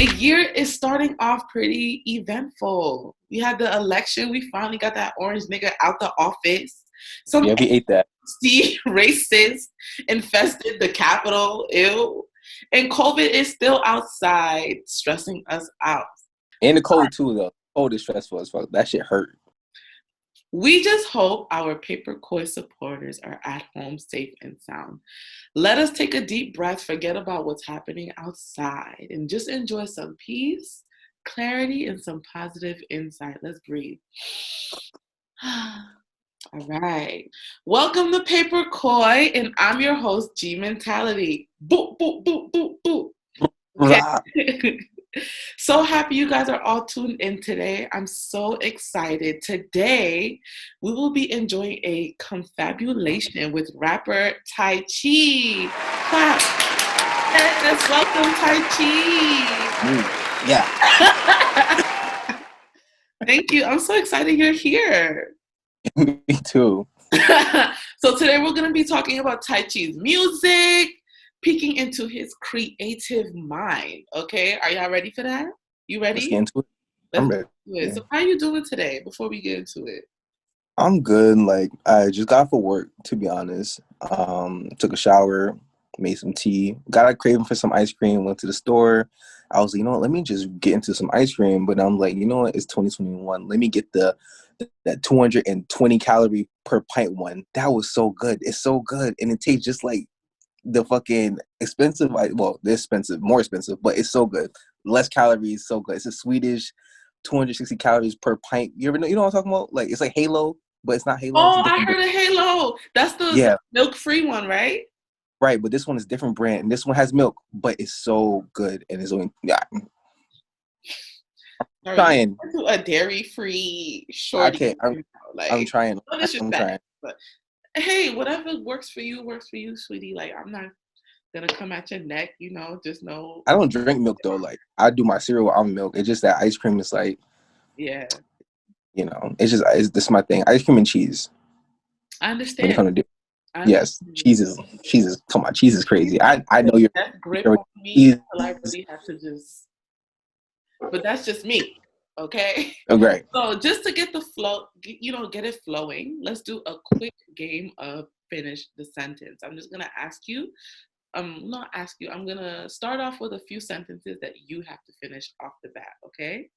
The year is starting off pretty eventful. We had the election. We finally got that orange nigga out the office. Some Yeah, we ate that. racist infested the Capitol. Ew. And COVID is still outside, stressing us out. And the cold too, though. Cold is stressful as fuck. That shit hurt. We just hope our Paper Koi supporters are at home safe and sound. Let us take a deep breath, forget about what's happening outside, and just enjoy some peace, clarity, and some positive insight. Let's breathe. All right. Welcome to Paper Koi, and I'm your host, G Mentality. Boop, boop, boop, boop, boop. Okay. So happy you guys are all tuned in today. I'm so excited. Today, we will be enjoying a confabulation with rapper Taixchi. Clap. Yes, welcome Taixchi. Yeah. Thank you. I'm so excited you're here. Me too. So today we're going to be talking about Taixchi's music, peeking into his creative mind. Okay, are y'all ready for that? You ready? Let's get into it. I'm ready. Yeah. So how are you doing today before we get into it? I'm good. Like, I just got off of work, to be honest. Took a shower, made some tea, got a craving for some ice cream, went to the store. I was like, you know what, let me just get into some ice cream. But I'm like, you know what, it's 2021. Let me get that 220 calorie per pint one. That was so good. It's so good. And it tastes just like the fucking expensive, well, they're expensive, more expensive, but it's so good. Less calories, so good. It's a Swedish 260 calories per pint. You know what I'm talking about? Like, it's like Halo, but it's not Halo. Oh, I heard of Halo. That's the milk-free one, right? Right, but this one is a different brand, and this one has milk, but it's so good, and it's only trying. A dairy-free shorty. Okay, I'm trying. I'm trying. But hey, whatever works for you, sweetie. Like, I'm not gonna come at your neck, just know. I don't drink milk though. Like, I do my cereal with almond milk. It's just that ice cream is like, yeah, it's this my thing. Ice cream and cheese. I understand. Yes, cheese is come on, cheese is crazy. I know you're that grip on me. I really have to just, but that's just me. Okay. Oh, great. So just to get the flow, get it flowing, let's do a quick game of finish the sentence. I'm just gonna ask you. Not ask you. I'm gonna start off with a few sentences that you have to finish off the bat. Okay.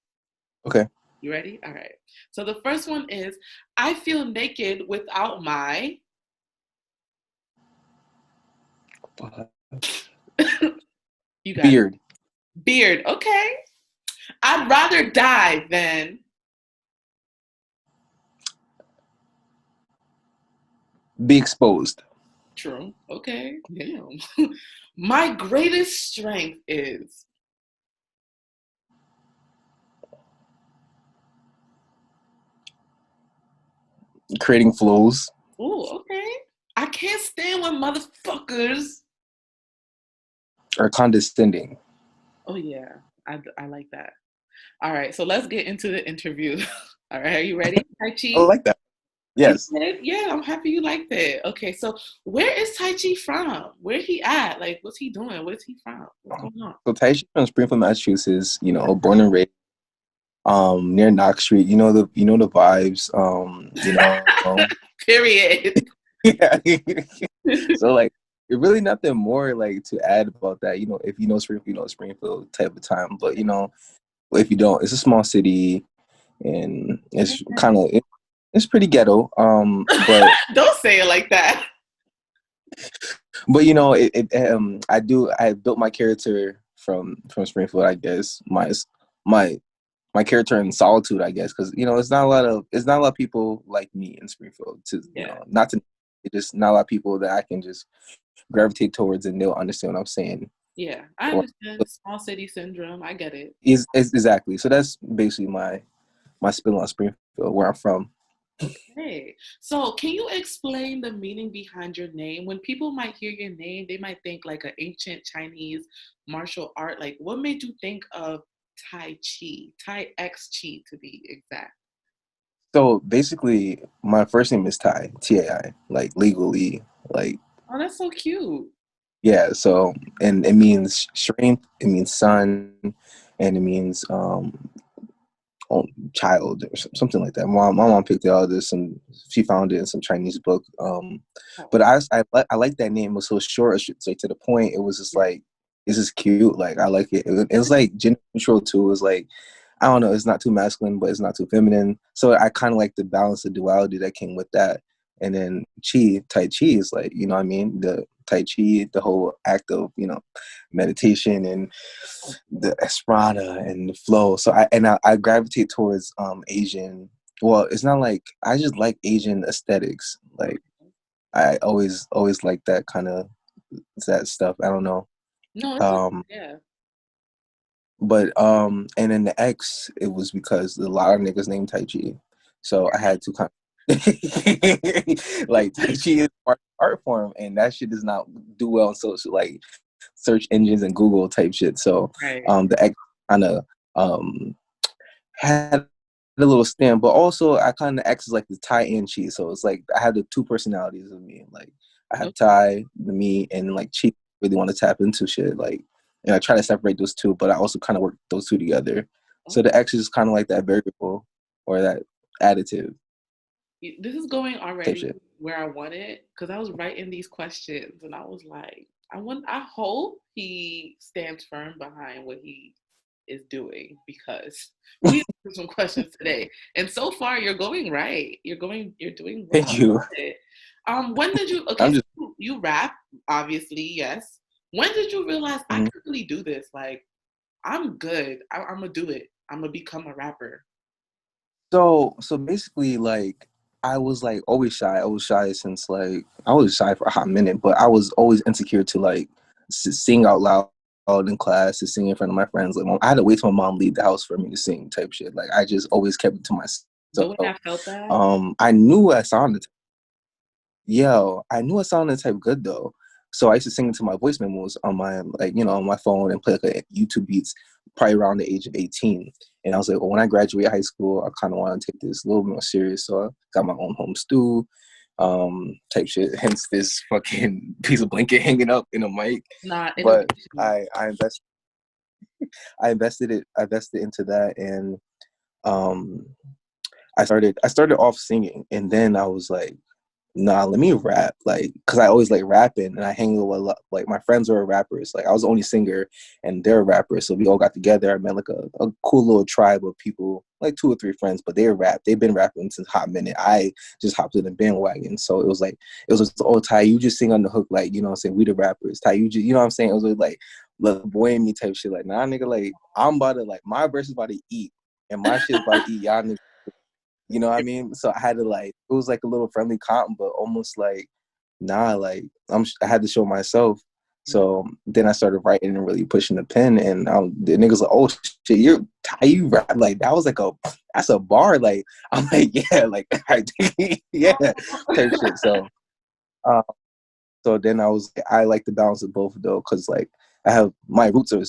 Okay. You ready? All right. So the first one is, I feel naked without my. You got beard. It. Beard. Okay. I'd rather die than be exposed. True. Okay. Damn. My greatest strength is creating flows. Oh, okay. I can't stand when motherfuckers are condescending. Oh yeah, I like that. All right, so let's get into the interview. All right, are you ready, Taixchi? I like that. Yes. Yeah, I'm happy you liked it. Okay, so where is Taixchi from? Where he at? Like, what's he doing? Where's he from? What's going on? So Taixchi from Springfield, Massachusetts. Born and raised near Knox Street. You know the vibes. Period. Yeah. So like, really nothing more like to add about that. If you know Springfield, you know Springfield type of time. But if you don't, it's a small city, and it's kind of it's pretty ghetto. But don't say it like that. But I built my character from Springfield. I guess my character in solitude. I guess because it's not a lot of people like me in Springfield. It's just not a lot of people that I can just gravitate towards, and they'll understand what I'm saying. Yeah, I understand. Small city syndrome. I get it. Is exactly. So that's basically my spin on Springfield, where I'm from. Okay, so can you explain the meaning behind your name? When people might hear your name, they might think like an ancient Chinese martial art. Like, what made you think of Taixchi, Taixchi to be exact? So basically, my first name is Tai, T-A-I, like legally, like. Oh, that's so cute. Yeah. So, and it means strength. It means sun. and it means child or something like that. My mom picked it out of this, and she found it in some Chinese book. But I like that name. It was so short, it's like to the point. It was just like, it's just cute. Like I like it. It's like gender neutral too. It was like, I don't know. It's not too masculine, but it's not too feminine. So I kind of like the balance, the duality that came with that. And then Taixchi is like, you know what I mean? The Taixchi, the whole act of, meditation and the Esperanto and the flow. So I gravitate towards Asian. Well, it's not like, I just like Asian aesthetics. Like I always like that kind of that stuff. I don't know. No, it's Um, yeah. but and then the X, it was because a lot of niggas named Taixchi, so I had to kind of like Taixchi is art form, and that shit does not do well on social like search engines and Google type shit. So Right. the X kind of had a little stem, but also I kind of X is like the Thai and Chi. So it's like I have the two personalities of me. Like I have Thai, the me, and like Chi really want to tap into shit. Like, and I try to separate those two, but I also kind of work those two together. So the X is kind of like that variable or that additive This is going type already shit. where I want it because I was writing these questions and I was like, I hope he stands firm behind what he is doing because we have some questions today. And so far you're going right. You're doing well. Thank you. When did you okay, I'm so just. you rap, obviously, yes. When did you realize I Mhm. could really do this? Like, I'm good. I'm gonna do it. I'm gonna become a rapper. So basically, like I was like always shy. I was shy since like I was shy for a hot minute, but I was always insecure to like sing out loud in class, to sing in front of my friends. Like I had to wait till my mom leave the house for me to sing, type shit. Like I just always kept it to The way myself. I felt that. I knew I sounded. Yo, I knew it sounded type good though. So I used to sing into my voice memos on my on my phone and play like a YouTube beats probably around the age of 18. And I was like, well, when I graduate high school, I kind of want to take this a little more serious. So I got my own home stew, type shit. Hence this fucking piece of blanket hanging up in a mic. Not But innovation. I invested into that, and um I started off singing, and then I was like, nah, let me rap. Like, cause I always like rapping, and I hang with a lot, like my friends are rappers. Like I was the only singer, and they're rappers, so we all got together. I met like a cool little tribe of people, like 2 or 3 friends, but they rap. They've been rapping since hot minute. I just hopped in the bandwagon, so it was just, oh Ty, you just sing on the hook, like what I'm saying, we the rappers. Ty, you just, what I'm saying. It was really, like boy in me type shit. Like nah, nigga, like I'm about to like my verse is about to eat, and my shit's about to eat y'all niggas. You know what I mean? So I had to like, it was like a little friendly comp, but almost like, nah, like I had to show myself. So then I started writing and really pushing the pen, and the niggas like, oh shit, you rap, like that was like that's a bar. Like I'm like, yeah, like yeah, type shit. Uh, so then I like the balance of both though, because like I have my roots are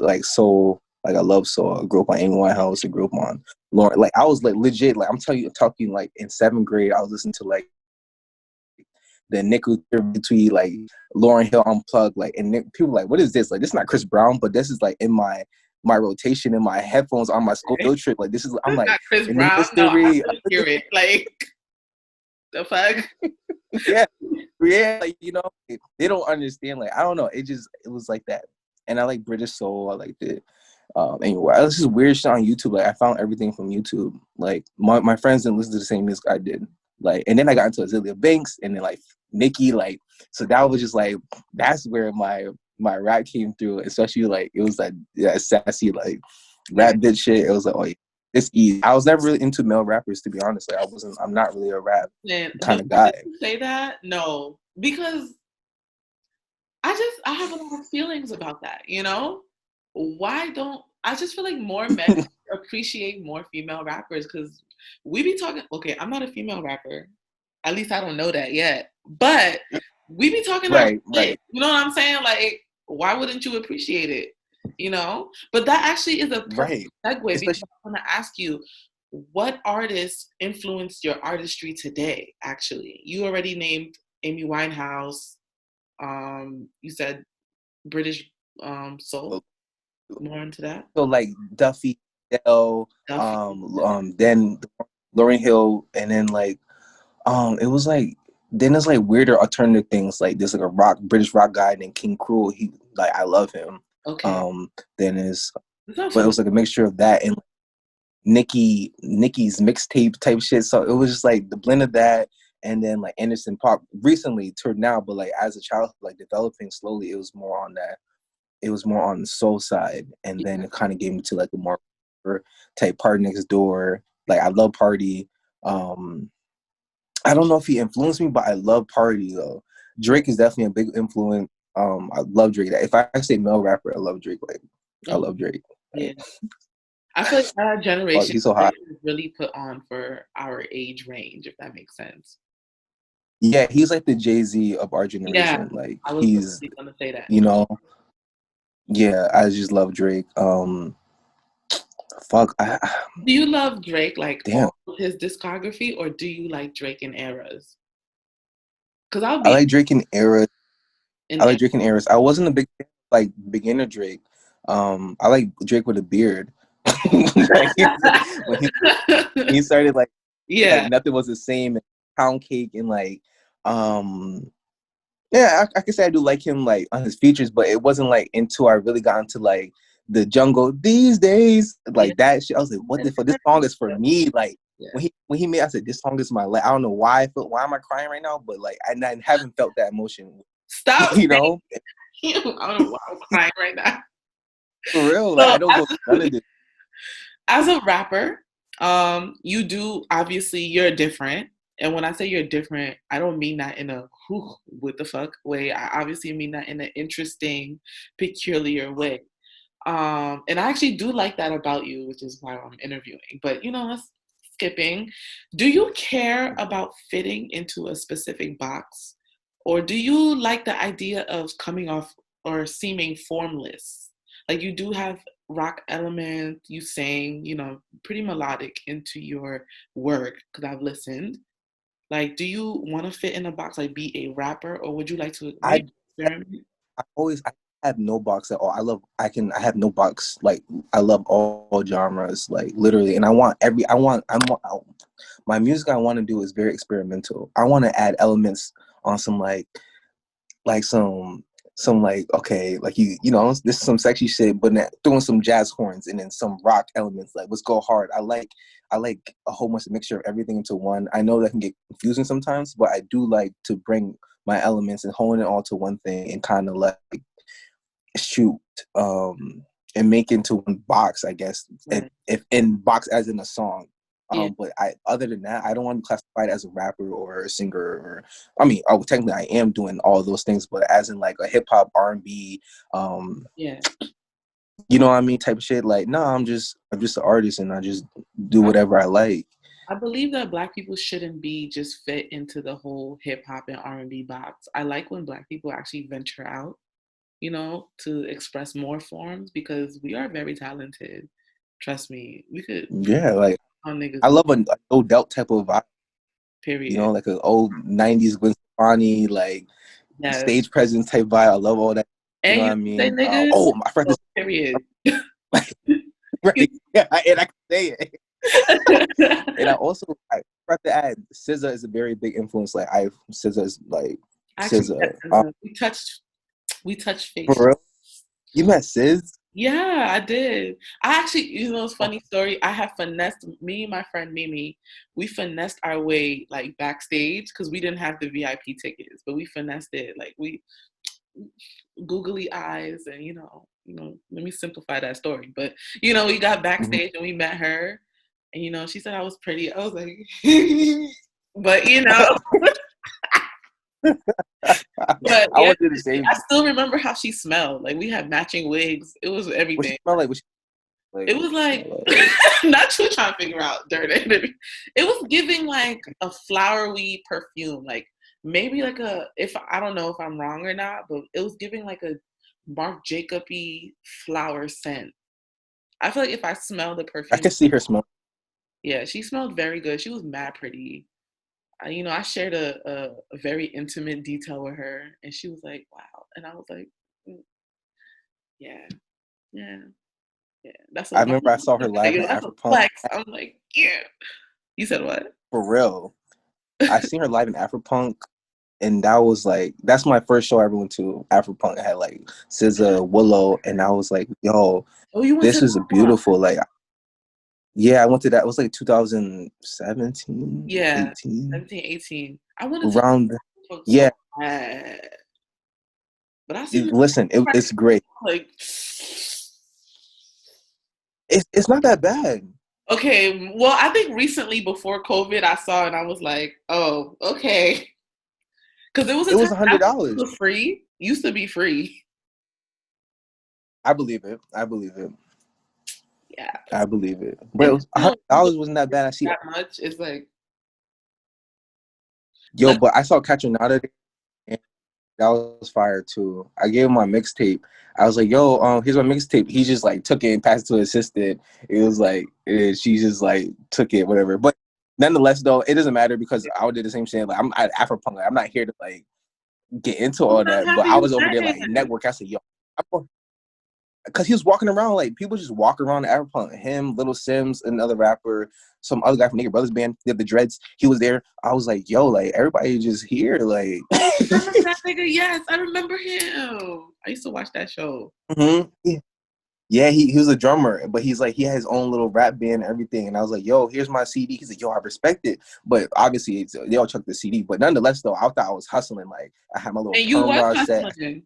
like soul, like I love soul. I grew up on Amy Winehouse. I grew up on Lauren. Like I was like legit, like I'm talking like in 7th grade, I was listening to like the nickel between like Lauren Hill Unplugged, like and people like, what is this? Like this is not Chris Brown, but this is like in my rotation in my headphones on my school field trip. Like this is, I'm This is like not Chris in the Brown. No, I history. couldn't hear it. Like the fuck. Yeah, yeah, like they don't understand. Like I don't know, it was like that. And I like British soul. I liked it. Anyway, this is weird shit on YouTube. Like I found everything from YouTube. Like my friends didn't listen to the same music I did. Like, and then I got into Azealia Banks, and then like Nicki. Like, so that was just like that's where my rap came through. Especially like it was like that sassy like Yeah. rap bitch shit. It was like, oh, yeah, it's easy. I was never really into male rappers, to be honest. Like I'm not really a rap And kind the of reason guy. you say that, no, because I have a lot of feelings about that, you know? Why don't I just feel like more men appreciate more female rappers because we be talking, okay, I'm not a female rapper. At least I don't know that yet. But we be talking our Right, shit. right, You know what I'm saying? Like, why wouldn't you appreciate it? You know? But that actually is a perfect right. segue because Especially I want to ask you, what artists influenced your artistry today, actually? You already named Amy Winehouse. You said British soul. More into that. So like Duffy, Dell, Duffy. then Lauryn Hill, and then like it was like then there's like weirder alternative things like there's like a British rock guy named King Cruel. He like I love him. Okay. Then is That's but it was like a mixture of that and Nicki's mixtape type shit. So it was just like the blend of that and then like Anderson Park recently turned now, but like as a child like developing slowly, it was more on that. It was more on the soul side, and then it kind of gave me to like a more type Party Next Door. Like I love Party. I don't know if he influenced me, but I love Party though. Drake is definitely a big influence. I love Drake. If I say male rapper, I love Drake. Like I love Drake. Yeah. Like, I feel like our generation he's so hot. is really put on for our age range, if that makes sense. Yeah, he's like the Jay-Z of our generation. Yeah, Like I was he's, going to say that. you know, yeah. I just love Drake. Fuck. Do you love Drake like Damn. all of his discography, or do you like Drake in eras? Because I'll I be like Drake in eras. in I like eras. Drake in eras. I wasn't a big like beginner Drake. I like Drake with a beard. Like, when he started like Yeah, nothing was the same, and pound cake and like yeah, I could say I do like him like on his features, but it wasn't like until I really got into like the jungle these days, yeah, like that shit. I was like, what the fuck? This song is for me. Like yeah. when he made, I said, this song is my life. I don't know why why am I crying right now, but like I haven't felt that emotion, Stop you saying know, I don't know why I'm crying right now. for real. Like So I don't go none of this. as a rapper, you do obviously you're different. And when I say you're different, I don't mean that in a whew, what the fuck way. I obviously mean that in an interesting, peculiar way. And I actually do like that about you, which is why I'm interviewing. But let's skipping. Do you care about fitting into a specific box? Or do you like the idea of coming off or seeming formless? Like you do have rock element, you sing, pretty melodic into your work because I've listened. Like, do you want to fit in a box, like be a rapper, or would you like to I maybe experiment? I have no box at all. I have no box. Like I love all genres, like literally, and my music I want to do is very experimental. I want to add elements on some like some like okay like you know this is some sexy shit, but then throwing some jazz horns and then some rock elements. Like let's go hard. I like a whole bunch of mixture of everything into one. I know that can get confusing sometimes, but I do like to bring my elements and hone it all to one thing and kind of like shoot and make into one box, I guess, Right. if in box as in a song. Yeah. But other than that, I don't want to be classified as a rapper or a singer. Or I mean, technically I am doing all those things, but as in like a hip hop, R&B, Yeah. you know what I mean, type of shit. Like, no, I'm just an artist, and I just do whatever I like. I believe that Black people shouldn't be just fit into the whole hip hop and R&B box. I like when Black people actually venture out, to express more forms because we are very talented. Trust me, we could Yeah, like on niggas I love a no doubt type of vibe. You period. know, like an old '90s Gwen Stefani, like Yes. stage presence type vibe. I love all that. You know And what you I say mean? niggas, Oh, my friend, so this period. right? Yeah, and I can say it. And I forgot to add, SZA is a very big influence. Like SZA is like Actually, SZA. we touched For face. real? You met Sis? Yeah, I did. I actually, it's a funny story. I have finessed me and my friend Mimi. We finessed our way like backstage because we didn't have the VIP tickets, but we finessed it. Like we googly eyes, and Let me simplify that story. But we got Mhm. backstage and we met her, and she said I was pretty. I was like, but but I yeah, would do the same. I still remember how she smelled. Like we had matching wigs. It was What she everything. smell like? Like It what was she like smell like? not you trying to figure out dirt. It was giving like a flowery perfume, like maybe like if I don't know if I'm wrong or not, but it was giving like a Marc Jacoby flower scent. I feel like if I smell the I perfume, can see her smell. yeah, she smelled very good. She was mad pretty. I shared a very intimate detail with her, and she was like, "Wow," and I was like, "Yeah." Yeah. Yeah. That's I what my remember I saw her live like, in that's a Afropunk. flex. I'm like, yeah. You said what? For real. I seen her live in Afropunk, and that was like, that's my first show I ever went to. Afropunk. It had like SZA, Willow, and I was like, yo, Oh, you went to this is a that one? beautiful, like, yeah, I went to that. It was like 2017, Yeah. 18, 17, 18. I wanted to around. talk Yeah, so bad. But I seen listen, it's great. like It's not that bad. okay, well, I think recently before COVID, I saw it and I was like, oh, okay. Because there was It a was time that $100. was free. Used to be free. I believe it. I believe it. Yeah. I believe it. But it It's was still $100 wasn't that bad. I see. that much. It's Yo, like but I saw Catch Another, and that was fire too. I gave him my mixtape. I was like, "Yo, here's my mixtape." He just like took it and passed it to his assistant. It was like she just like took it, whatever. But nonetheless, though, it doesn't matter because I did the same thing. Like I'm at Afropunk. Like, I'm not here to like get into I'm all not that. But happy I you was over there said like it. network. I said, "Yo," because he was walking around like people just walk around Afropunk. Him, Little Sims, another rapper, some other guy from Nigga Brothers band. They had the dreads. He was there. I was like, "Yo, like everybody just here, like." Oh, I remember that nigga. Yes, I remember him. I used to watch that show. Mm-hmm. Yeah, he was a drummer, but he's like he had his own little rap band and everything. And I was like, "Yo, here's my CD." He's like, "Yo, I respect it," but obviously they all chucked the CD. But nonetheless, though, I thought I was hustling. Like I had my little And you perm was rod set. hustling.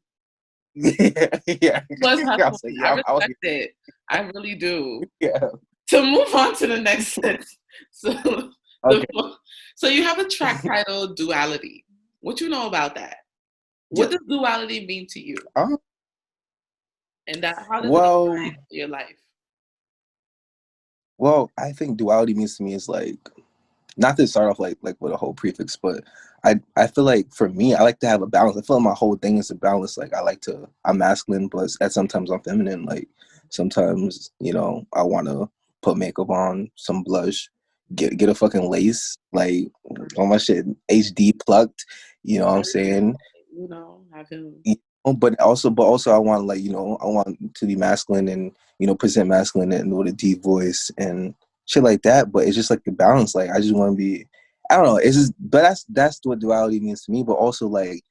Yeah. You was I was hustling. like, I "Yeah, I was." respect it. I really do. Yeah. To move on to the next sentence. So, the, Okay. so you have a track titled Duality. What you know about that? What Yeah. does duality mean to you? Uh, And that how does it well, apply to your life? I think duality means to me is like not to start off like with a whole prefix, but I feel like for me, I like to have a balance. I feel like my whole thing is a balance. Like I'm masculine, but at sometimes I'm feminine. Like sometimes, I want to put makeup on, some blush, get a fucking lace, like all my shit HD plucked. You know what I'm saying? Have him. But also I want I want to be masculine and present masculine and with a deep voice and shit like that. But it's just like the balance. Like I just want to be. I don't know. It's just, but that's what duality means to me. But also like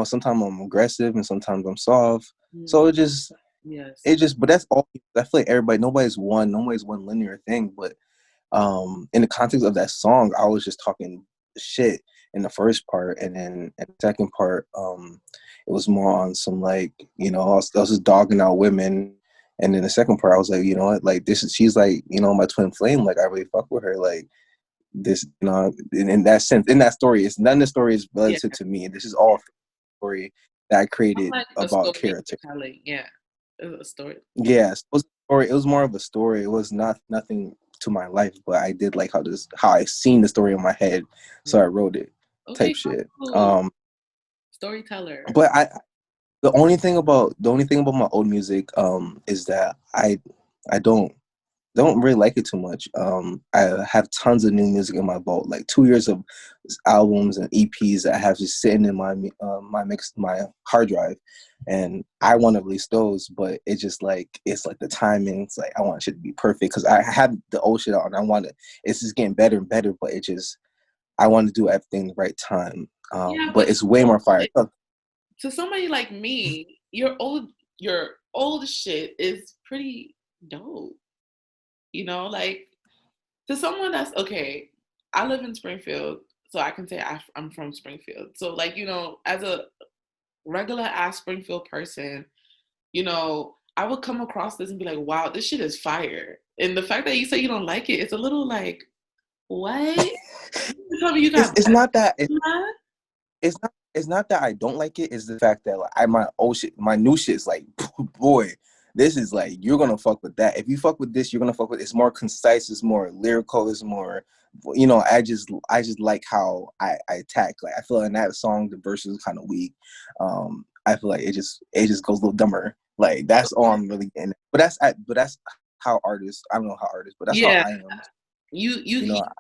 sometimes I'm aggressive and sometimes I'm soft. So Yes. but that's all. I feel like nobody's one linear thing. But in the context of that song, I was just talking shit in the first part, and then in the second part, it was more on some like I was just dogging out women, and then the second part I was like, you know what, like she's like my twin flame, like I really fuck with her, like this in that sense, in that story, it's none of the story is Yeah. relative to me. This is all story that I I'm created like a about a story character. telling. Yeah. It's a story. Yes, it was a story. It was more of a story. It was nothing to my life, but I did like how I seen the story in my head, so I wrote it, Okay, type shit. cool. Storyteller. But the only thing about my old music is that I don't really like it too much. I have tons of new music in my vault, like 2 years of albums and EPs that I have just sitting in my hard drive, and I want to release those, but it's like the timing. It's like I want shit to be perfect because I have the old shit out and I want to. It's just getting better and better, but I want to do everything the right time. Yeah, But but it's way more fire. to somebody like me, your old shit is pretty dope. Like to someone that's okay. I live in Springfield, so I can say I'm from Springfield. So like as a regular ass Springfield person, I would come across this and be like, wow, this shit is fire. And the fact that you say you don't like it, it's a little like, what? You tell me you got It's not that. that? It's not that I don't like it. It's the fact that like my old shit, my new shit is like, boy, this is like you're gonna fuck with that. If you fuck with this, you're gonna fuck with. It's more concise. It's more lyrical. It's more, I just like how I attack. Like I feel like in that song the verse is kind of weak. I feel like it just goes a little dumber. Like that's all I'm really getting. But that's how artists. I don't know how artists, but that's how Yeah. I am. You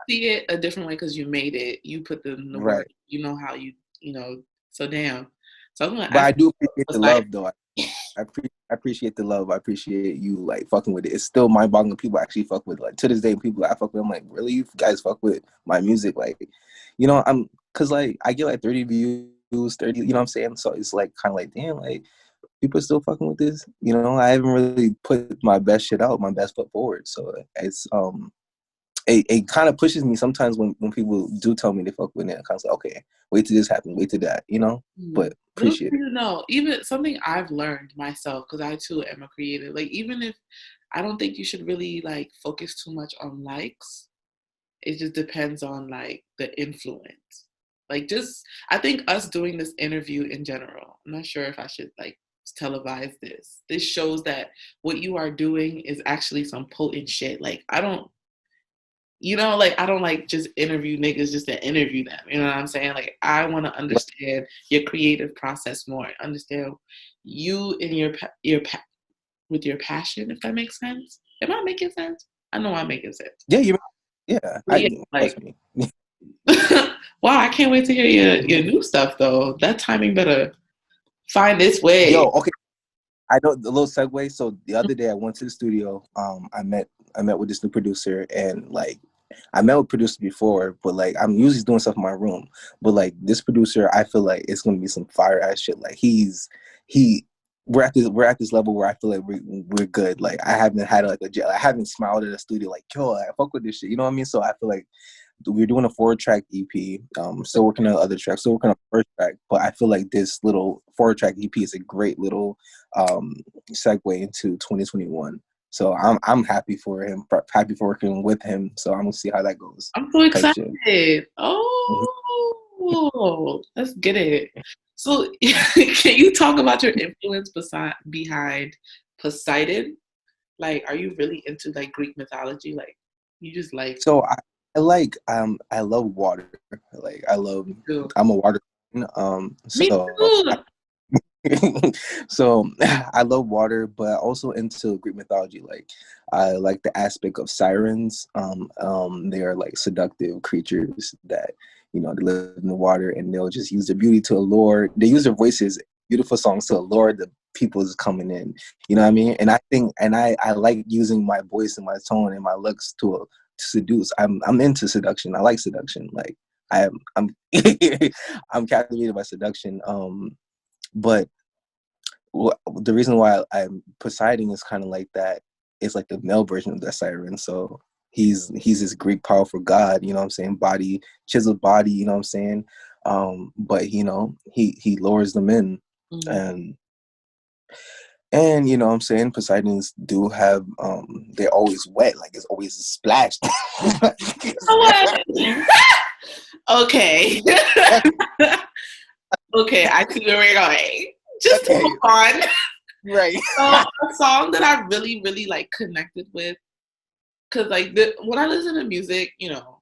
see it a different way because you made it. You put in the Right. work. You know how you know. So damn. So I'm gonna But ask I do appreciate you, the like, love though. I appreciate the love. I appreciate you like fucking with it. It's still mind boggling people actually fuck with, like, to this day. People I fuck with, I'm like, really, you guys fuck with my music? Like, you know, I'm cause like I get like 30 views, 30. You know what I'm saying? So it's like kind of like, damn, like people are still fucking with this. You know, I haven't really put my best shit out, my best foot forward. So it's it kind of pushes me sometimes when people do tell me they fuck with it. I kind of like, okay, wait till this happens, wait till that, you know. But Those appreciate it. things, no, even something I've learned myself, because I too am a creator. Like, even if I don't think you should really like focus too much on likes, it just depends on like the influence. Like, just I think us doing this interview in general, I'm not sure if I should like televise this. This shows that what you are doing is actually some potent shit. Like, I don't, you know, like I don't like just interview niggas just to interview them. You know what I'm saying? Like, I want to understand your creative process more. Understand you and with your passion, if that makes sense. Am I making sense? I know I'm making sense. Yeah, yeah. But yeah, Trust like, me. wow, I can't wait to hear your new stuff though. That timing better find its Yo, way. okay. I know the little segue. So the other day I went to the studio. I met with this new producer, and like I met with producers before, but like I'm usually doing stuff in my room. But like this producer, I feel like it's gonna be some fire ass shit. Like he we're at this level where I feel like we're good. Like I haven't had like I haven't smiled at a studio like, yo, I fuck with this shit. You know what I mean? So I feel like we're doing a 4-track EP. Still working on other tracks, still working on the first track, but I feel like this little 4-track EP is a great little segue into 2021. So I'm happy for him, happy for working with him. So I'm gonna see how that goes. I'm so Type shit. excited. Oh, let's get it. So, can you talk about your influence behind Poseidon? Like, are you really into like Greek mythology? Like, you just like So I love water. Like too. I'm a water. Me So too. so I love water, but also into Greek mythology. Like I like the aspect of sirens. They are like seductive creatures that, you know, they live in the water, and they'll just use their beauty to allure. They use their voices, beautiful songs, to allure the people who's coming in. You know what I mean? And I think, and I like using my voice and my tone and my looks to seduce. I'm into seduction. I like seduction. Like I'm I'm captivated by seduction. But the reason why I'm Poseidon is kind of like that. It's like the male version of that siren. So he's this Greek powerful god. You know what I'm saying? Body, chiseled body. You know what I'm saying? But you know he lures them in, and you know what I'm saying, Poseidons do have they're always wet. Like it's always a splash. Okay. Okay, I see where we're going. Just Okay, move on. right. So, a song that I really, really like connected with, because like when I listen to music, you know,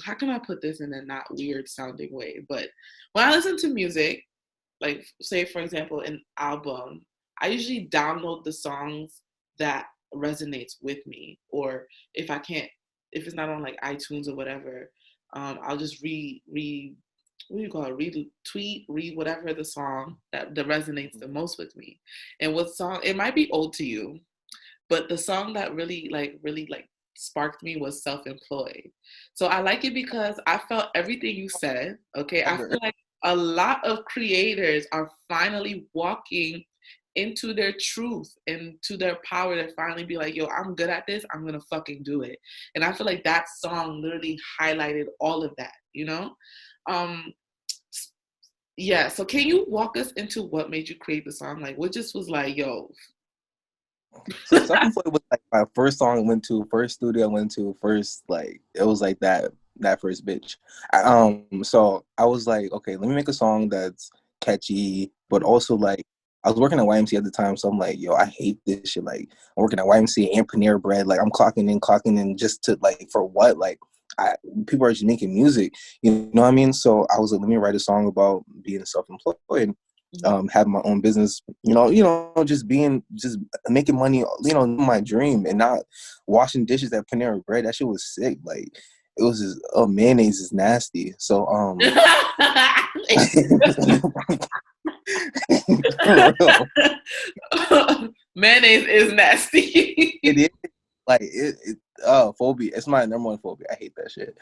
how can I put this in a not weird sounding way? But when I listen to music, like say for example an album, I usually download the songs that resonates with me, or if I can't, if it's not on like iTunes or whatever, I'll just what do you call it, retweet, read whatever the song that resonates the most with me. And what song, it might be old to you, but the song that really like sparked me was Self-Employed. So I like it because I felt everything you said. Okay, I feel like a lot of creators are finally walking into their truth and to their power to finally be like, yo, I'm good at this, I'm gonna fucking do it. And I feel like that song literally highlighted all of that, you know. um yeah, so can you walk us into what made you create the song? Like, what just was like, yo. So Self-Employed was like my first song I went to, first studio I went to, first, like it was like that first bitch. So I was like, okay, let me make a song that's catchy, but also like I was working at YMCA at the time, so I'm like, yo, I hate this shit. Like I'm working at YMCA and Panera Bread, like I'm clocking in just to like for what? Like people are just making music, you know what I mean? So I was like, let me write a song about being self-employed, having my own business, just making money, my dream, and not washing dishes at Panera Bread. That shit was sick. Like it was just, mayonnaise is nasty. So For real. Mayonnaise is nasty. It is like phobia. It's my number one phobia. I hate that shit.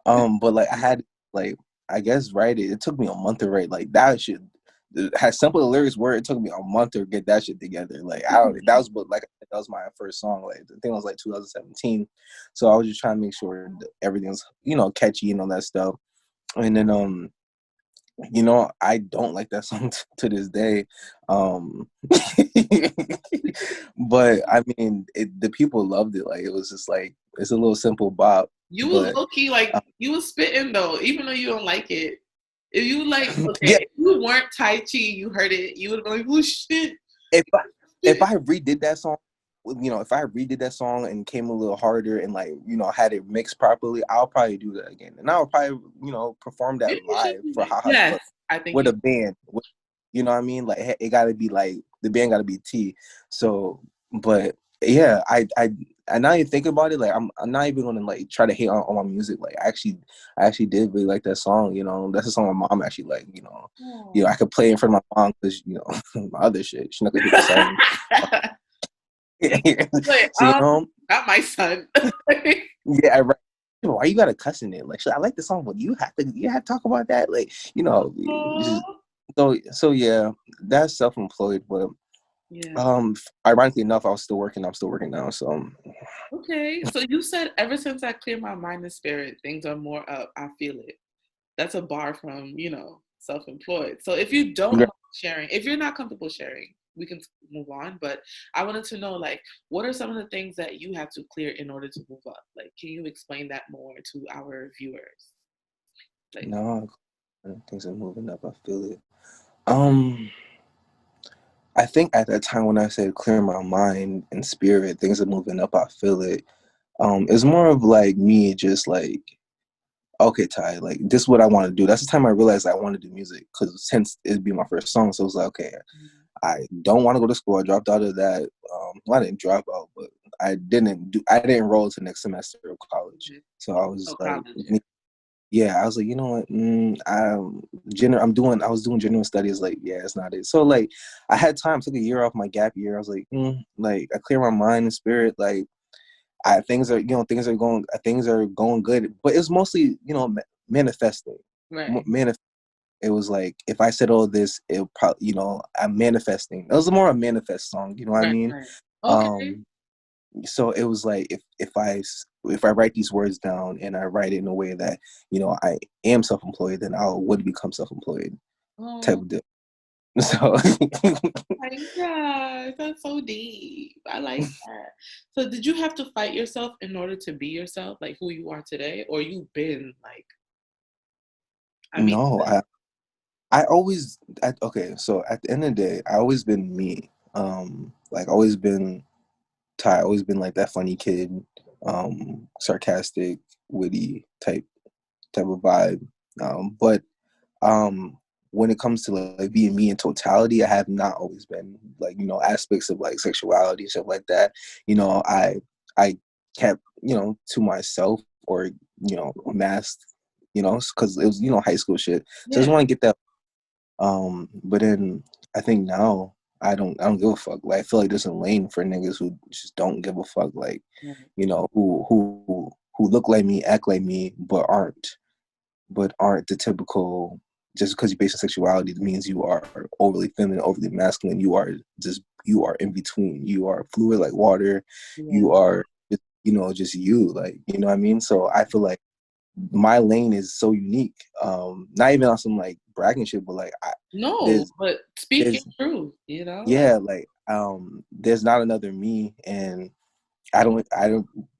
But like I had like I guess write it. It took me a month to write like that shit. It has simple lyrics where it took me a month to get that shit together. Like I don't. That was but like that was my first song. Like I think it was like 2017. So I was just trying to make sure that everything's catchy and all that stuff. And then I don't like that song to this day. But I mean, the people loved it. Like it was just like it's a little simple bop. You was But low key like you was spitting though, even though you don't like it. If you like, okay, yeah, if you weren't Taixchi, you heard it, you would be like, oh shit. if I redid that song, if I redid that song and came a little harder and like had it mixed properly, I'll probably do that again, and I'll probably perform that Maybe you should live do for that. Haha Yes, I think with you. a band. You know what I mean? Like it got to be like the band got to be T. So, but yeah, I now you think about it, like I'm not even gonna like try to hate on my music. Like I actually did really like that song. That's a song my mom actually like. I could play in front of my mom because my other shit she not gonna hear the song. Wait, So not my son. yeah, right. Why you gotta cuss in it? Like I like the song, but you have to talk about that. Like just, so yeah, that's self-employed, but Yeah. ironically enough, I'm still working now. So Okay. So you said ever since I cleared my mind and spirit, things are more up. I feel it. That's a bar from, self-employed. So if you don't mind sharing, if you're not comfortable sharing, we can move on. But I wanted to know, like, what are some of the things that you have to clear in order to move up? Like, can you explain that more to our viewers? Like, no, things are moving up. I feel it. Um, I think at that time when I said clear my mind and spirit, things are moving up. I feel it. It's more of like me just like, okay, Ty, like this is what I want to do. That's the time I realized I want to do music because since it'd be my first song, so it was like, okay, I don't want to go to school. I dropped out of that. Well, I didn't drop out, but I didn't enroll to next semester of college. So I was like, college. yeah, I was like, you know what? I was doing general studies. Like, yeah, it's not it. So like, I had time. Took a year off my gap year. I was like, like I clear my mind and spirit. Like, things are going good. But it's mostly manifesting. Right. It was like if I said all this, it probably I'm manifesting. It was more a manifest song. You know what I Right. mean? Right. Okay. So it was like if I write these words down and I write it in a way that I am self-employed, then I would become self-employed type Oh of deal. So my gosh, that's so deep. I like that. So did you have to fight yourself in order to be yourself, like who you are today, or you've been like? I mean, no, I always okay. So at the end of the day, I always been me. Like always been Ty. Always been like that funny kid, sarcastic, witty type of vibe. But when it comes to like being me in totality, I have not always been like aspects of like sexuality and stuff like that. I kept to myself or masked because it was high school shit. So I just yeah, want to get that. But then I think now I don't give a fuck. Like I feel like there's a lane for niggas who just don't give a fuck. Like right, who look like me, act like me, but aren't the typical. Just because you base on sexuality means you are overly feminine, overly masculine. You are in between. You are fluid like water. yeah. You are just you, like what I mean. So I feel like my lane is so unique. Not even on some like bragging shit, but like No, there's but speaking there's truth, like yeah, like there's not another me, and I don't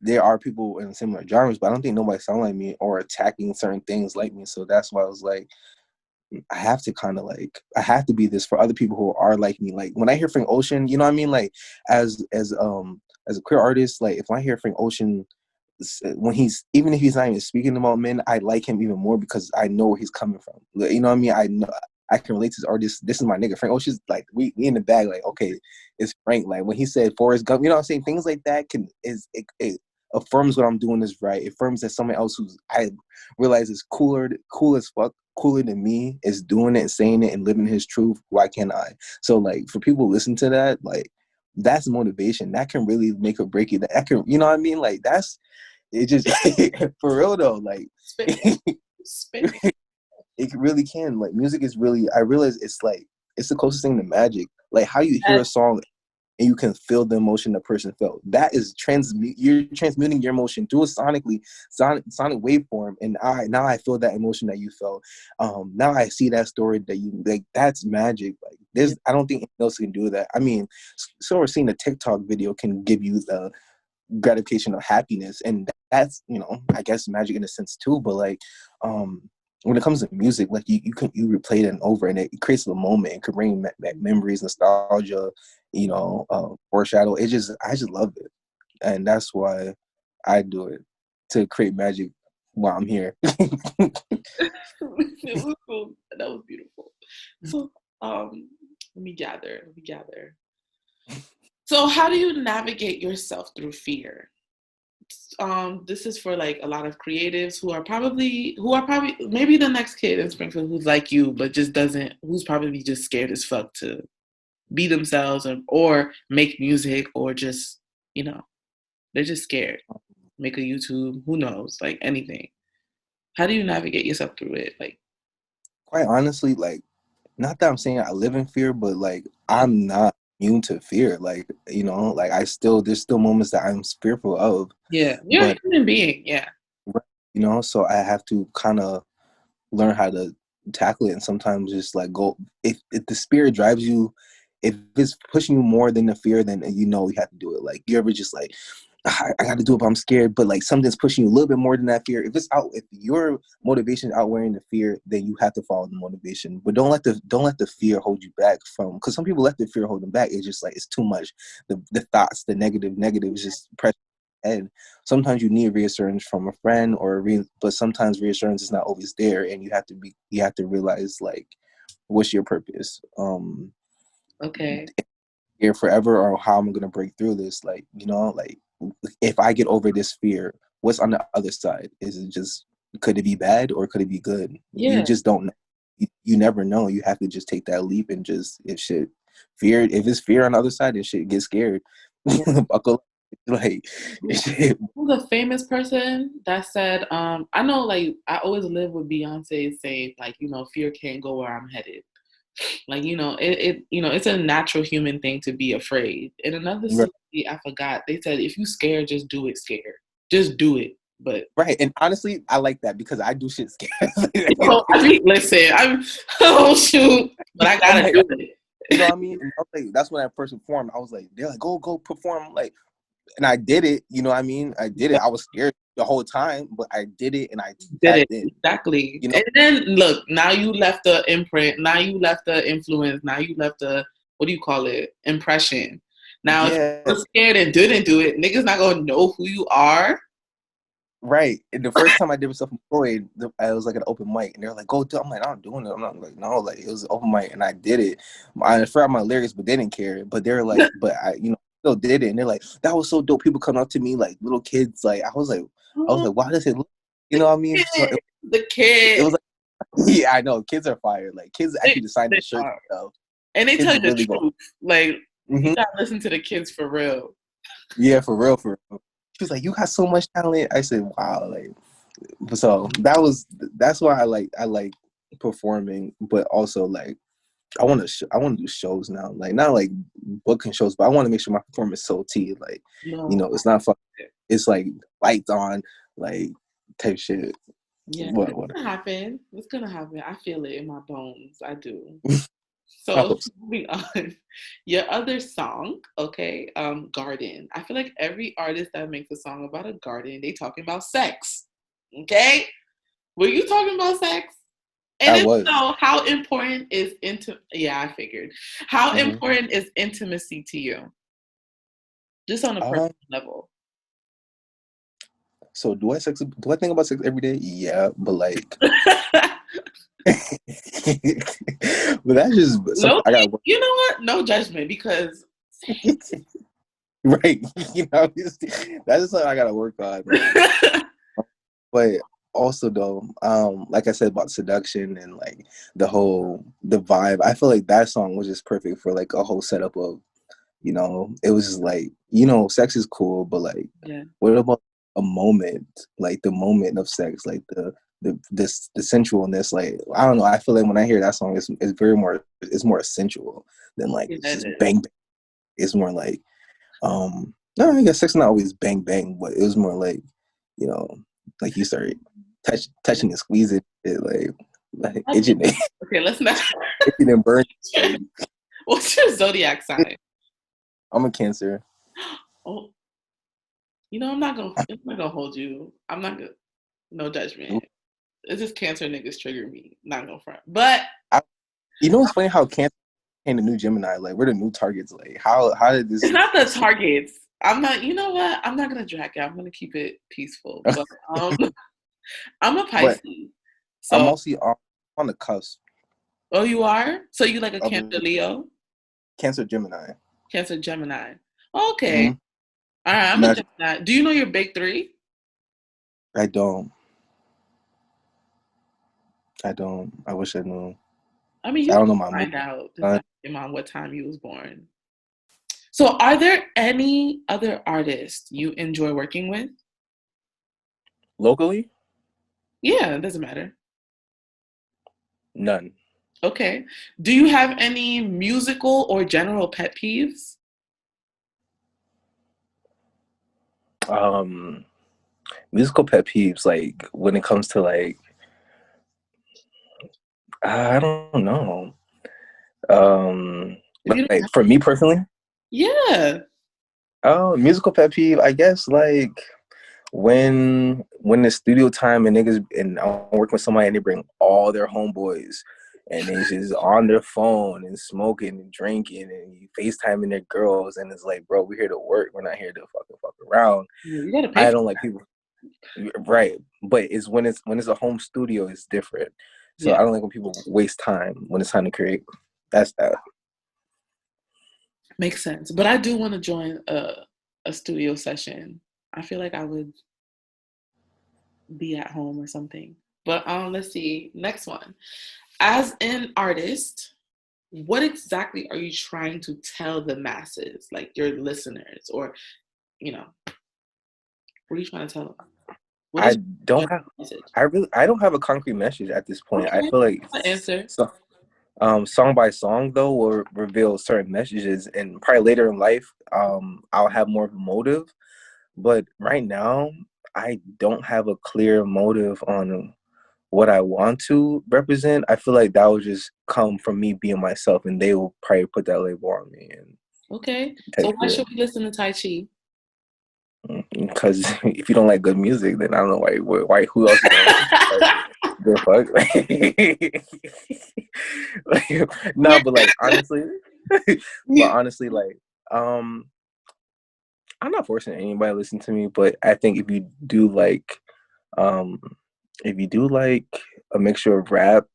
there are people in similar genres, but I don't think nobody sound like me or attacking certain things like me. So that's why I was like, I have to be this for other people who are like me. Like when I hear Frank Ocean, you know what I mean? Like as a queer artist, like if I hear Frank Ocean when he's even if he's not even speaking about men, I like him even more because I know where he's coming from. Like, you know what I mean? I know I can relate to this artist. This is my nigga. Frank Ocean's like we in the bag. Like okay, it's Frank. Like when he said Forrest Gump, you know what I'm saying? Things like that it affirms what I'm doing is right. It affirms that someone else who's I realize is cool as fuck cooler than me is doing it, saying it, and living his truth. Why can't I? So like for people to listen to that, like that's motivation. That can really make or break it. That can, you know what I mean? Like that's it. Just for real though. Like Spit. it really can. Like music is really. I realize it's like it's the closest thing to magic. Like how you hear a song and you can feel the emotion the person felt. That is you're transmuting your emotion through a sonic waveform, and I feel that emotion that you felt. Now I see that story that you like. That's magic. Like I don't think anyone else can do that. I mean, so we're seeing a TikTok video can give you the gratification of happiness, and that's, you know, I guess magic in a sense too. But like, when it comes to music, like you replay it and over, and it creates the moment. It could bring back memories, nostalgia, you know, foreshadow. I just love it, and that's why I do it, to create magic while I'm here. It was cool. That was beautiful. So, let me gather. So, how do you navigate yourself through fear? This is for like a lot of creatives who are probably maybe the next kid in Springfield who's like you, but who's probably just scared as fuck to be themselves, or make music, or just, you know, they're just scared. Make a YouTube, who knows, like anything. How do you navigate yourself through it? Like, Quite honestly, like, not that I'm saying I live in fear, but like I'm not immune to fear. Like, you know, like there's still moments that I'm fearful of. yeah, you're a But human being. Yeah. you know, so I have to kind of learn how to tackle it, and sometimes just like go, if the spirit drives you, if it's pushing you more than the fear, then you know you have to do it. Like you ever just like, I got to do it, but I'm scared. But like something's pushing you a little bit more than that fear. If your motivation is outwearing the fear, then you have to follow the motivation. But don't let the fear hold you back from. Because some people let the fear hold them back. It's just like it's too much. The thoughts, the negative is just pressure. And sometimes you need reassurance from a friend but sometimes reassurance is not always there, and you have to realize like what's your purpose. Okay. Here forever, or how am I gonna break through this? Like, you know, like if I get over this fear, what's on the other side? Could it be bad or could it be good? Yeah. You just don't know. You never know. You have to just take that leap and just if it's fear on the other side, then shit, get scared. Yeah. Buckle. Like shit. Who's a famous person that said, I know, like, I always live with Beyonce saying, like, you know, fear can't go where I'm headed. Like, you know, it's a natural human thing to be afraid. In another Right. city, I forgot, they said, if you scared, just do it scared. Just do it. But Right. And honestly, I like that because I do shit scared. oh, I mean, listen, oh shoot, but I gotta Like, do it. you know what I mean? And I was like, that's when I first performed. I was like, they're like, go perform. Like, and I did it. You know what I mean? I did it. I was scared the whole time, but I did it, and I Did it tapped in. exactly. You know? And then look, now you left the imprint. Now you left the influence. Now you left the, what do you call it? Impression. Now if Yeah. you were scared and didn't do it, niggas not gonna know who you are. Right. And the first time I did self-employed, I was like an open mic, and they're like, "Go do." I'm like, "I'm doing it." I'm not like, no, like it was an open mic, and I did it. I forgot my lyrics, but they didn't care. But they're like, but I, you know, still did it, and they're like, "That was so dope." People come up to me like little kids, like I was like, "Why does it look?" You The know what I mean? So kid, the it kid. was like, yeah, I know, kids are fired. Like kids actually decide They the shirt are. themselves. And they tell Kids you the really go. truth. Like, you Mm-hmm. gotta listen to the kids for real. Yeah, for real, for real. She was like, "You got so much talent." I said, "Wow!" Like, so that's why I like performing, but also like I want to do shows now, like not like booking shows, but I want to make sure my performance is so T, like, you No. know, it's not fun. It's like lights on, like type shit. Yeah, it's What? gonna happen. It's gonna happen. I feel it in my bones. I do. I So hope so. moving on, your other song, okay, Garden. I feel like every artist that makes a song about a garden, they talking about sex. Okay? Were you talking about sex? And I if was. so, how important is yeah, I figured. How Mm-hmm. important is intimacy to you? Just on a personal Um. level. So do I think about sex every day? Yeah, but like, but that's just something Low I key, gotta work. you know what? No judgment, because Right. You know, that's just something I gotta work on. Like, but also though, like I said about seduction and like the vibe, I feel like that song was just perfect for like a whole setup of, it was just like, sex is cool, but like, Yeah. what about a moment, like the moment of sex, like the sensualness, like I don't know. I feel like when I hear that song, it's more sensual than like Yeah, it's it just is. bang bang. It's more like no, I guess sex not always bang bang, but it was more like, you know, like you started touching and squeezing it, like itching it, Okay, let's not. itching and burning. Like, What's your zodiac sign? I'm a Cancer. Oh, I'm not gonna hold you. I'm not gonna. No judgment. It's just Cancer niggas trigger me. Not gonna front. But It's funny how Cancer became the new Gemini. Like we're the new targets. Like how did it's this? not the targets. I'm not. You know what? I'm not gonna drag it. I'm gonna keep it peaceful. But I'm a But Pisces. I'm So, mostly on the cusp oh, you are. So you like a of Cancer Leo, Cancer Gemini. Cancer Gemini. Okay. Mm-hmm. All right. I'm a Imagine. Gemini. Do you know your big three? I don't. I don't. I wish I knew. I mean, I you don't can know my moon. find out depending on what time you was born. So, are there any other artists you enjoy working with? Locally, Yeah, it doesn't matter. none. Okay. Do you have any musical or general pet peeves? Um, Musical pet peeves, like when it comes to like, I don't know. If you don't Like have, for me personally, yeah. musical pet peeve, I guess like when it's studio time and niggas and I'm working with somebody and they bring all their homeboys and they just on their phone and smoking and drinking and you FaceTiming their girls and it's like, bro, we're here to work. We're not here to fuck around. You gotta pay I for don't like people. Right, but it's when it's a home studio, it's different. So yeah. I don't like when people waste time when it's time to create. That's that. Makes sense. But I do want to join a studio session. I feel like I would be at home or something. But let's see. Next one. As an artist, what exactly are you trying to tell the masses, like your listeners, or you know, what are you trying to tell them? What I is don't your have. message? I don't have a concrete message at this point. I Okay, feel like that's an answer. so, song by song though will reveal certain messages, and probably later in life, I'll have more of a motive. But right now, I don't have a clear motive on what I want to represent. I feel like that will just come from me being myself, and they will probably put that label on me and Okay, type so why shit. should we listen to Taixchi? Because if you don't like good music, then I don't know why who else you gonna listen to? Like, the fuck? No, but like honestly, like I'm not forcing anybody to listen to me, but I think um if you do like a mixture of rap,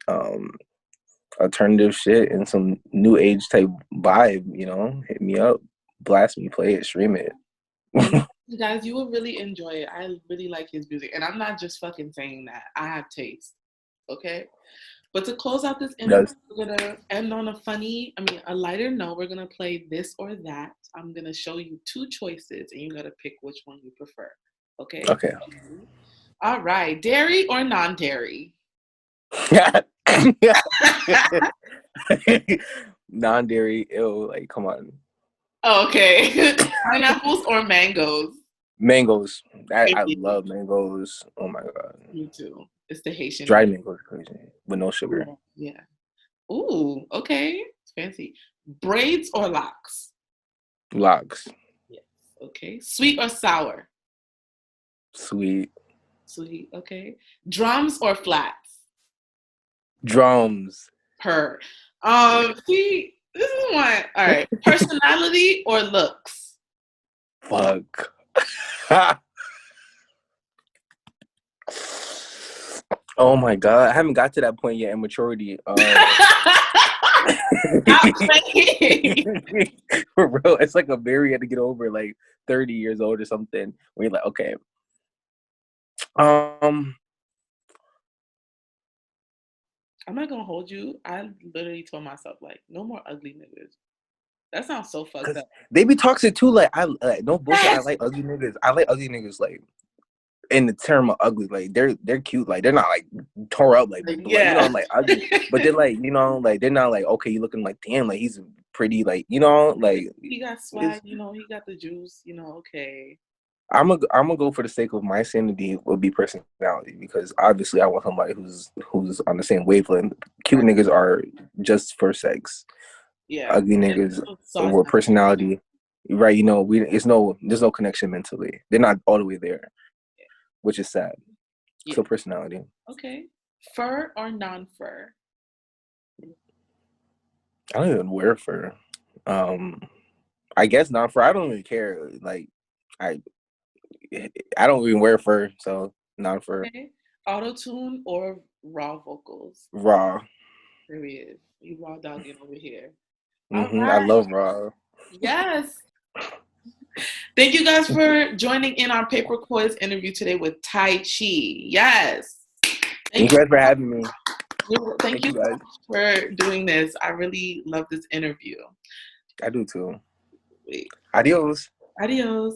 um alternative shit and some new age type vibe, hit me up, blast me, play it, stream it. You guys, you will really enjoy it. I really like his music, and I'm not just fucking saying that. I have taste. Okay. But to close out this interview, Does we're gonna end on a lighter note. We're gonna play this or that. I'm gonna show you two choices, and you gotta pick which one you prefer. Okay. okay. All right. Dairy or non-dairy? Non-dairy, ew, like come on. Oh, okay. Pineapples or mangoes? Mangoes. I love mangoes. Oh my god. Me too. It's the Haitian in Dried me. mangoes are crazy with no sugar. Yeah. Yeah. Ooh, okay. It's fancy. Braids or locks? Locks. Yes. Okay. Sweet or sour? Sweet. Sweet. Okay. Drums or flats? Drums. Per. See, this is one. All right. Personality or looks? Fuck. Oh my god, I haven't got to that point yet in maturity. Stop playing. For real, it's like a barrier to get over, like 30 years old or something. Where you're like, okay, Um, I'm not gonna hold you. I literally told myself like, no more ugly niggas. That sounds so fucked cause up. they be toxic too. Like I like no bullshit. I Yes. like ugly niggas. I like ugly niggas. Like in the term of ugly, like they're cute. Like they're not like tore up. Like you know, Yeah. like ugly. But they're like, you know, like they're not like, okay, you looking like, damn, like he's pretty. Like, you know, like He got swag, it's. you know, he got the juice, you know, okay. I'm gonna go for the sake of my sanity would be personality, because obviously I want somebody who's on the same wavelength. Cute Right. niggas are just for sex. Yeah. Ugly And niggas sauce. with personality, right? You know, there's no connection mentally. They're not all the way there, which is sad. Yeah. So personality. Okay. Fur or non-fur? I don't even wear fur. I guess not fur. I don't really care. Like I I don't even wear fur, so not fur. Okay. Auto-tune or raw vocals? Raw. There he is. You raw dogging over here. All I right. love raw. Yes. Thank you guys for joining in our Paper Quiz interview today with Taixchi. Yes. Thank Thank you you. guys for having me. Thank Thank you you so guys. much for doing this. I really love this interview. I do too. Wait. Adios. Adios.